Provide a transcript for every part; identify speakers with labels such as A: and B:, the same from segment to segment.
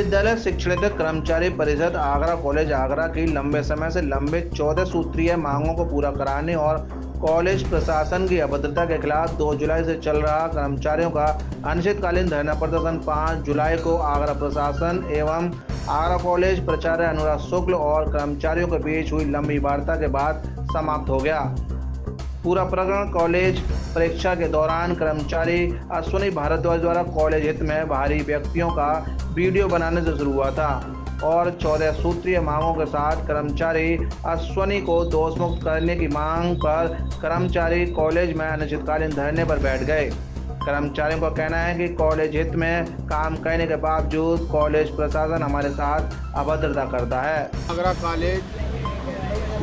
A: महाविद्यालय शिक्षण कर्मचारी परिषद आगरा कॉलेज आगरा की लंबे समय से लंबित 14 सूत्रीय मांगों को पूरा कराने और कॉलेज प्रशासन की अभद्रता के खिलाफ 2 जुलाई से चल रहा कर्मचारियों का अनिश्चितकालीन धरना प्रदर्शन 5 जुलाई को आगरा प्रशासन एवं आगरा कॉलेज प्राचार्य अनुराग शुक्ल और कर्मचारियों के बीच हुई लंबी वार्ता के बाद समाप्त हो गया। पूरा प्रकरण कॉलेज परीक्षा के दौरान कर्मचारी अश्विनी भारद्वाज द्वारा कॉलेज हित में बाहरी व्यक्तियों का वीडियो बनाने से शुरू हुआ था और 14 सूत्रीय मांगों के साथ कर्मचारी अश्विनी को दोषमुक्त करने की मांग पर कर्मचारी कॉलेज में अनिश्चितकालीन धरने पर बैठ गए। कर्मचारियों का कहना है कि कॉलेज हित में काम करने के बावजूद कॉलेज प्रशासन हमारे साथ अभद्रता करता है।
B: आगरा कॉलेज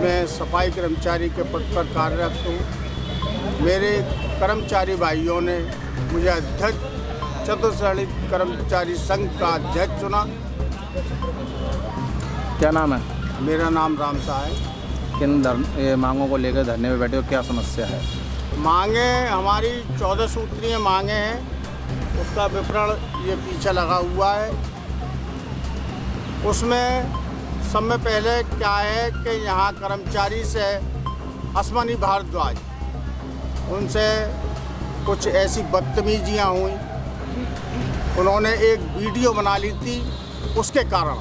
B: में सफाई कर्मचारी के पद पर कार्यरत हूँ। मेरे कर्मचारी भाइयों ने मुझे अध्यक्ष चतुश्रेणी कर्मचारी संघ का अध्यक्ष चुना।
C: क्या नाम है?
B: मेरा नाम राम शाह है।
C: किन मांगों को लेकर धरने में बैठे हो, क्या समस्या है?
B: मांगे हमारी 14 सूत्रीय मांगे हैं, उसका विवरण ये पीछे लगा हुआ है। उसमें सब में पहले क्या है कि यहाँ कर्मचारी से अश्विनी भारद्वाज उनसे कुछ ऐसी बदतमीजियाँ हुई। उन्होंने एक वीडियो बना ली थी, उसके कारण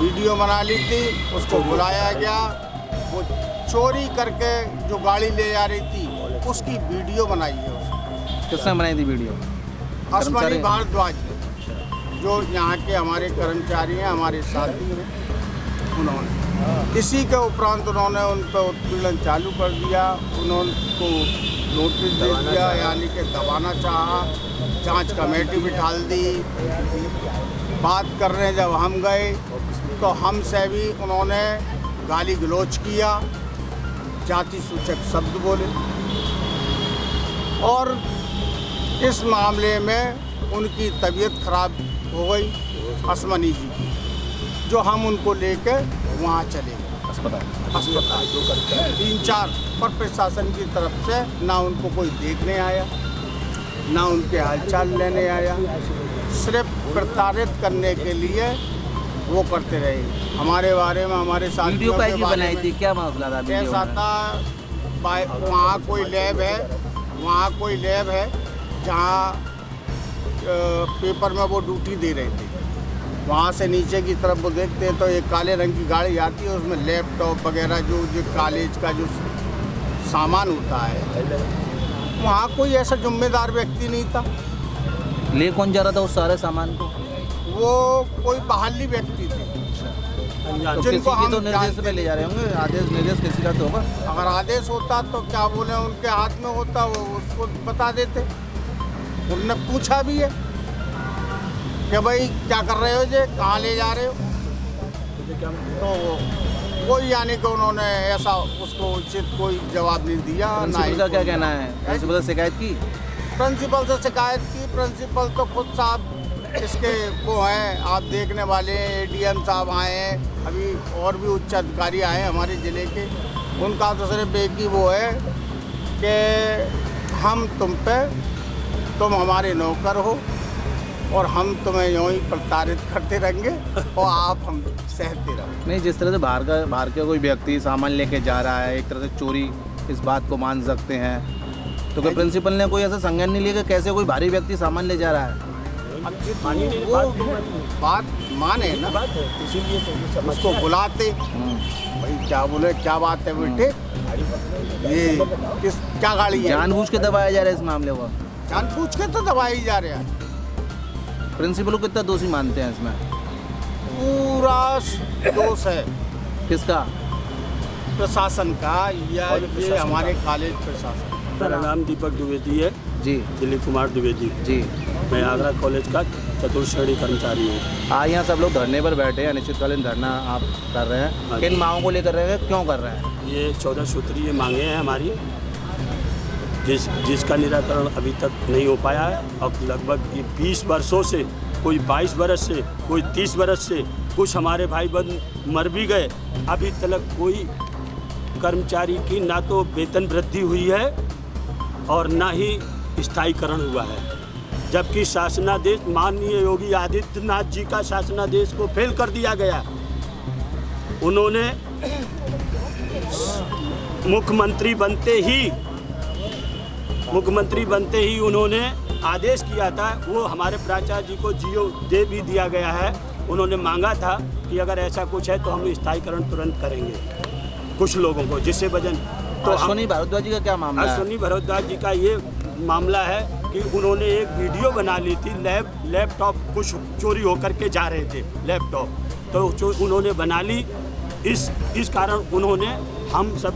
B: वीडियो बना ली थी, उसको बुलाया गया। वो चोरी करके जो गाड़ी ले जा रही थी उसकी वीडियो बनाई है। उसने
C: किसने बनाई थी वीडियो?
B: अश्विनी भारद्वाज जो यहाँ के हमारे कर्मचारी हैं, हमारे साथी हैं, उन्होंने इसी के उपरांत उन्होंने उन पर उत्पीड़न चालू कर दिया। उनको नोटिस दे दिया, यानी कि दबाना चाहा। जांच कमेटी बिठा दी। बात कर रहे हैं, जब हम गए तो हमसे भी उन्होंने गाली गलौज किया, जाति सूचक शब्द बोले और इस मामले में उनकी तबीयत खराब हो गई अश्विनी जी की, जो हम उनको लेकर वहाँ चले गए अस्पताल 3-4 पर प्रशासन की तरफ से ना उनको कोई देखने आया, ना उनके हालचाल लेने आया। सिर्फ प्रताड़ित करने के लिए वो करते रहे। हमारे बारे में, हमारे साथियों के बारे
C: बनाई
B: में
C: थी, क्या मसला था?
B: ऐसा था, वहाँ कोई लैब है, जहाँ पेपर में वो ड्यूटी दे रहे थे। वहाँ से नीचे की तरफ वो देखते हैं तो एक काले रंग की गाड़ी आती है, उसमें लैपटॉप वगैरह जो कॉलेज का जो सामान होता है, वहाँ कोई ऐसा जिम्मेदार व्यक्ति नहीं था।
C: ले कौन जा रहा था उस सारे सामान को?
B: वो कोई बाहरी व्यक्ति थे
C: तो किसी की तो निर्देश पे ले जा रहे होंगे। आदेश निर्देश किसी का तो होगा।
B: अगर आदेश होता तो क्या बोले, उनके हाथ में होता, वो उसको बता देते। उनने पूछा भी है कि भाई क्या कर रहे हो, जे कहाँ ले जा रहे हो, तो कोई यानी कि उन्होंने ऐसा उसको उचित कोई जवाब नहीं दिया।
C: प्रिंसिपल का क्या कहना है? प्रिंसिपल से शिकायत की?
B: प्रिंसिपल से शिकायत की। प्रिंसिपल तो खुद साहब इसके वो हैं, आप देखने वाले हैं। एडीएम साहब आए हैं, अभी और भी उच्च अधिकारी आए हैं हमारे ज़िले के। उनका तो सिर्फ एक ही वो है कि हम तुम हमारे नौकर हो और हम तुम्हें यूँ ही प्रताड़ित करते रहेंगे और आप हम सहते रहो।
C: नहीं, जिस तरह से बाहर का कोई व्यक्ति सामान लेके जा रहा है, एक तरह से चोरी, इस बात को मान सकते हैं। तो क्या प्रिंसिपल ने कोई ऐसा संज्ञान नहीं लिया कि कैसे कोई भारी व्यक्ति सामान ले जा रहा है?
B: अब वो बात माने ना, इसीलिए उसको बुलाते। भाई क्या बोले, क्या बात है बेटे, ये क्या गाड़ी है?
C: जानबूझ के दबाया जा रहा है इस मामले को?
B: जानबूझ के तो दबाई जा रहे हैं।
C: प्रिंसिपल को कितना दोषी मानते हैं इसमें?
B: पूरा दोष है।
C: किसका?
B: प्रशासन का, या ये हमारे कॉलेज प्रशासन।
D: मेरा नाम दीपक द्विवेदी है
C: जी।
D: दिलीप कुमार द्विवेदी
C: जी।
D: मैं आगरा कॉलेज का चतुश्रेणी कर्मचारी हूँ।
C: आज यहाँ सब लोग धरने पर बैठे हैं, अनिश्चितकालीन धरना आप कर रहे हैं। किन मांगों को लेकर रहे हैं, क्यों कर रहे हैं?
D: ये 14 सूत्रीय मांगे हैं हमारी, जिसका निराकरण अभी तक नहीं हो पाया है। और लगभग ये 20 वर्षों से, कोई 22 बरस से, कोई 30 बरस से, कुछ हमारे भाई बहन मर भी गए। अभी तक कोई कर्मचारी की ना तो वेतन वृद्धि हुई है और ना ही स्थायीकरण हुआ है। जबकि शासनादेश माननीय योगी आदित्यनाथ जी का शासनादेश को फेल कर दिया गया। उन्होंने मुख्यमंत्री बनते ही उन्होंने आदेश किया था, वो हमारे प्राचार्य जी को जीओ दे भी दिया गया है। उन्होंने मांगा था कि अगर ऐसा कुछ है तो हम स्थायीकरण तुरंत करेंगे कुछ लोगों को, जिससे वजन तो
C: अश्विनी भारद्वाज जी का क्या मामला है?
D: अश्विनी भारद्वाज जी का ये मामला है कि उन्होंने एक वीडियो बना ली थी, लैपटॉप कुछ चोरी होकर के जा रहे थे लैपटॉप, तो उन्होंने बना ली। इस कारण उन्होंने हम सब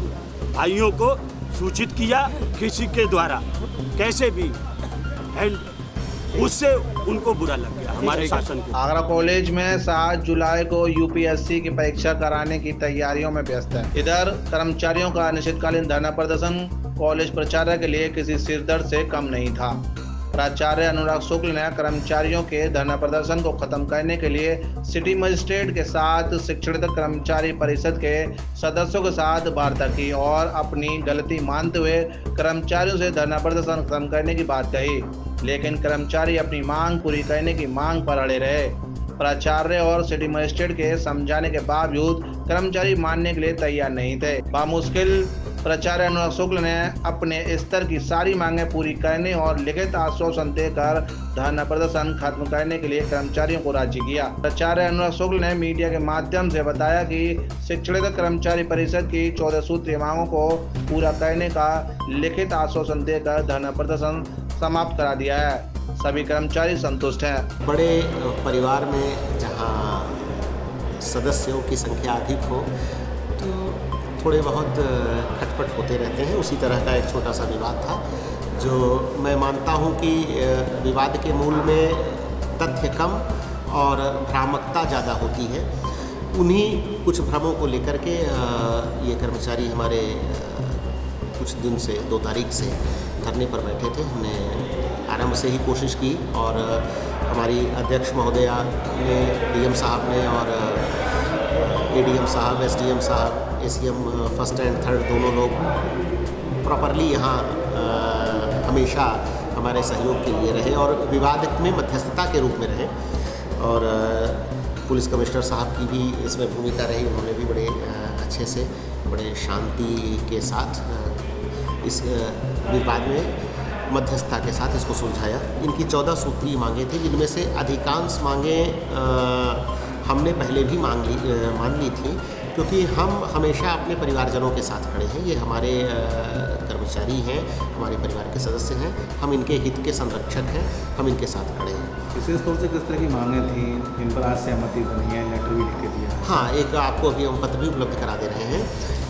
D: भाइयों को सूचित किया किसी के द्वारा कैसे भी, एंड उससे उनको बुरा लग गया हमारे शासन को।
A: आगरा कॉलेज में 7 जुलाई को यूपीएससी की परीक्षा कराने की तैयारियों में व्यस्त है। इधर कर्मचारियों का अनिश्चितकालीन धरना प्रदर्शन कॉलेज प्राचार्य के लिए किसी सिरदर्द से कम नहीं था। प्राचार्य अनुराग शुक्ल ने कर्मचारियों के धरना प्रदर्शन को खत्म करने के लिए सिटी मजिस्ट्रेट के साथ शिक्षित कर्मचारी परिषद के सदस्यों के साथ वार्ता की और अपनी गलती मानते हुए कर्मचारियों से धरना प्रदर्शन खत्म करने की बात कही, लेकिन कर्मचारी अपनी मांग पूरी करने की मांग पर अड़े रहे। प्राचार्य और सिटी मजिस्ट्रेट के समझाने के बावजूद कर्मचारी मानने के लिए तैयार नहीं थे। बामुश्किल प्राचार्य अनुराग शुक्ल ने अपने स्तर की सारी मांगें पूरी करने और लिखित आश्वासन देकर धरना प्रदर्शन खत्म करने के लिए कर्मचारियों को राजी किया। प्राचार्य अनुराग शुक्ल ने मीडिया के माध्यम से बताया कि शिक्षित कर्मचारी परिषद की 14 सूत्रीय मांगों को पूरा करने का लिखित आश्वासन देकर धरना प्रदर्शन समाप्त करा दिया है। सभी कर्मचारी संतुष्ट हैं।
E: बड़े परिवार में जहाँ सदस्यों की संख्या अधिक हो तो थोड़े बहुत खटपट होते रहते हैं। उसी तरह का एक छोटा सा विवाद था, जो मैं मानता हूँ कि विवाद के मूल में तथ्य कम और भ्रामकता ज़्यादा होती है। उन्हीं कुछ भ्रमों को लेकर के ये कर्मचारी हमारे कुछ दिन से 2 तारीख से धरने पर बैठे थे। हमने आरंभ से ही कोशिश की और हमारी अध्यक्ष महोदया ने, डीएम साहब ने और एडीएम साहब, एसडीएम साहब, एसीएम फर्स्ट एंड थर्ड दोनों लोग प्रॉपरली यहाँ हमेशा हमारे सहयोग के लिए रहे और विवाद में मध्यस्थता के रूप में रहे। और पुलिस कमिश्नर साहब की भी इसमें भूमिका रही। उन्होंने भी बड़े अच्छे से, बड़े शांति के साथ इस विवाद में मध्यस्थता के साथ इसको सुलझाया। इनकी 14 सूत्रीय मांगें थी, जिनमें से अधिकांश मांगें हमने पहले भी मान ली थी, क्योंकि हम हमेशा अपने परिवारजनों के साथ खड़े हैं। ये हमारे कर्मचारी हैं, हमारे परिवार के सदस्य हैं, हम इनके हित के संरक्षक हैं, हम इनके साथ खड़े हैं।
C: विशेष तौर से किस तरह की मांगें थी जिन पर आज सहमति बनी है, लेटर भी लिख के दिया?
E: हाँ, एक आपको अभी हम पत्र भी उपलब्ध करा दे रहे हैं।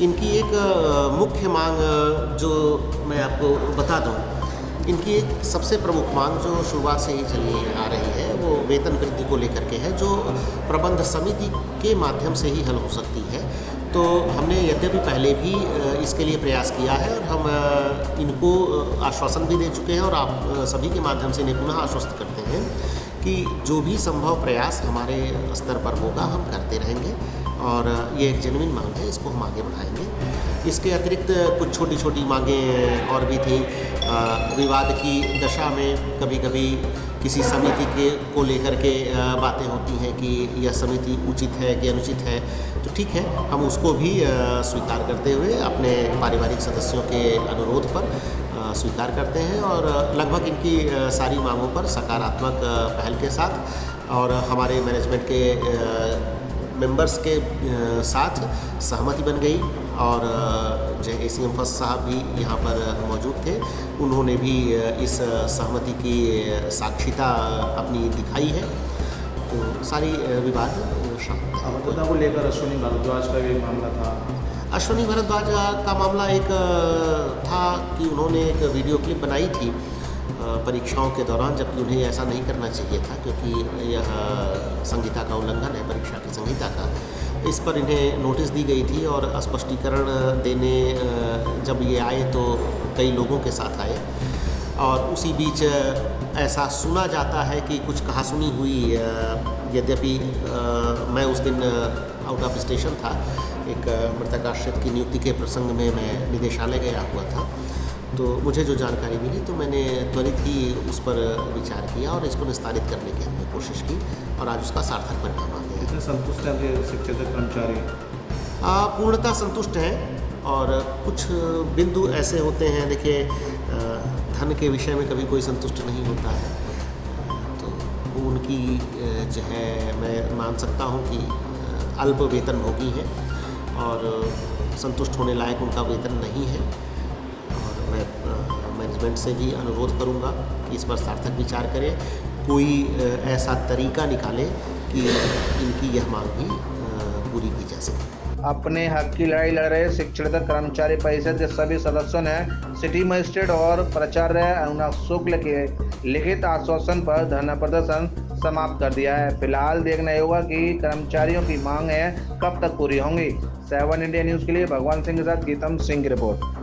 E: इनकी एक मुख्य मांग जो मैं आपको बता दूँ, इनकी एक सबसे प्रमुख मांग जो शुरुआत से ही चली आ रही है वो वेतन वृद्धि को लेकर के है, जो प्रबंध समिति के माध्यम से ही हल हो सकती है। तो हमने यद्यपि पहले भी इसके लिए प्रयास किया है और हम इनको आश्वासन भी दे चुके हैं और आप सभी के माध्यम से इन्हें पुनः आश्वस्त करते हैं कि जो भी संभव प्रयास हमारे स्तर पर होगा हम करते रहेंगे और ये एक जेन्युइन मांग है, इसको हम आगे बढ़ाएंगे। इसके अतिरिक्त कुछ छोटी छोटी मांगें और भी थी। विवाद की दशा में कभी कभी किसी समिति के को लेकर के बातें होती हैं कि यह समिति उचित है कि अनुचित है, तो ठीक है, हम उसको भी स्वीकार करते हुए अपने पारिवारिक सदस्यों के अनुरोध पर स्वीकार करते हैं और लगभग इनकी सारी मांगों पर सकारात्मक पहल के साथ और हमारे मैनेजमेंट के मेंबर्स के साथ सहमति बन गई। और जो एसीएम फर्स्ट साहब भी यहाँ पर मौजूद थे, उन्होंने भी इस सहमति की साक्षिता अपनी दिखाई है। तो सारी विवाद
C: आपदा को लेकर अश्विनी भारद्वाज का भी मामला था।
E: अश्विनी भारद्वाज का मामला एक था कि उन्होंने एक वीडियो क्लिप बनाई थी परीक्षाओं के दौरान, जबकि उन्हें ऐसा नहीं करना चाहिए था, क्योंकि यह संहिता का उल्लंघन है, परीक्षा की संहिता का। इस पर इन्हें नोटिस दी गई थी और स्पष्टीकरण देने जब ये आए तो कई लोगों के साथ आए और उसी बीच ऐसा सुना जाता है कि कुछ कहासुनी हुई। यद्यपि मैं उस दिन आउट ऑफ स्टेशन था, एक मृतक आश्रित की नियुक्ति के प्रसंग में मैं निदेशालय गया हुआ था तो मुझे जो जानकारी मिली तो मैंने त्वरित ही उस पर विचार किया और इसको निस्तारित करने की हमने कोशिश की और आज उसका सार्थक परिणाम आ गया।
C: कितने संतुष्ट हैं आपके शिक्षक कर्मचारी?
E: पूर्णतः संतुष्ट हैं और कुछ बिंदु ऐसे होते हैं, देखिए धन के विषय में कभी कोई संतुष्ट नहीं होता है, तो उनकी जो है मैं मान सकता हूँ कि अल्प वेतनभोगी है और संतुष्ट होने लायक उनका वेतन नहीं है। और मैं मैनेजमेंट से भी अनुरोध करूँगा कि इस पर सार्थक विचार करें, कोई ऐसा तरीका निकाले कि इनकी यह मांग भी पूरी की जा सके।
A: अपने हक की लड़ाई लड़ रहे शिक्षक कर्मचारी परिषद के सभी सदस्यों ने सिटी मजिस्ट्रेट और प्राचार्य अनुराग शुक्ल के लिखित आश्वासन पर धरना प्रदर्शन समाप्त कर दिया है। फिलहाल देखना ये होगा कि कर्मचारियों की मांग है कब तक पूरी होंगी। 7 इंडिया न्यूज़ के लिए भगवान सिंह के साथ गीतम सिंह की रिपोर्ट।